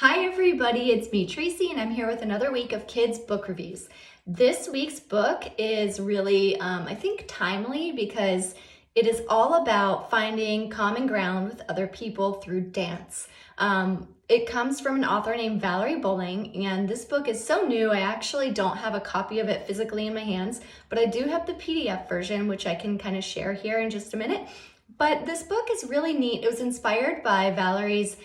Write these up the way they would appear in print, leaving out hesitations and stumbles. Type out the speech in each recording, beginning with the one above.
Hi everybody, it's me Tracy and I'm here with another week of kids book reviews. This week's book is really, I think, timely because it is all about finding common ground with other people through dance. It comes from an author named Valerie Bolling, and this book is so new I actually don't have a copy of it physically in my hands, but I do have the PDF version, which I can kind of share here in just a minute. But this book is really neat. It was inspired by Valerie's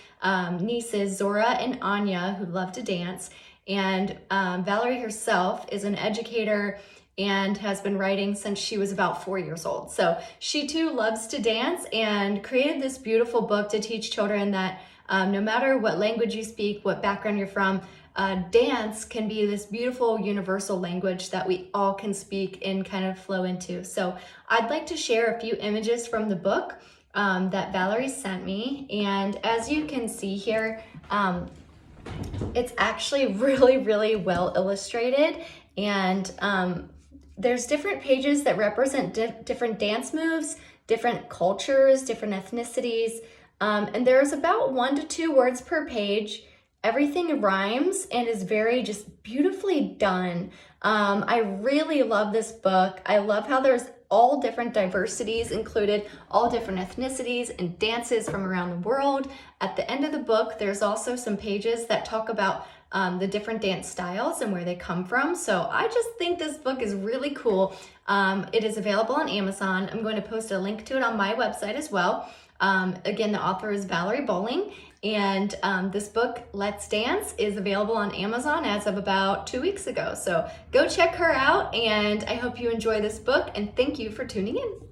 nieces, Zora and Anya, who love to dance. And Valerie herself is an educator and has been writing since she was about 4 years old. So she too loves to dance and created this beautiful book to teach children that no matter what language you speak, what background you're from, dance can be this beautiful universal language that we all can speak and kind of flow into. So I'd like to share a few images from the book that Valerie sent me. And as you can see here, it's actually really well illustrated. And there's different pages that represent different dance moves, different cultures, different ethnicities. And there's about 1 to 2 words per page. Everything rhymes and is very just beautifully done. I really love this book. I love how there's all different diversities included, all different ethnicities and dances from around the world. At the end of the book, there's also some pages that talk about the different dance styles and where they come from. So I just think this book is really cool. It is available on Amazon. I'm going to post a link to it on my website as well. Again, the author is Valerie Bolling, and this book, Let's Dance, is available on Amazon as of about 2 weeks ago. So go check her out, and I hope you enjoy this book, and thank you for tuning in.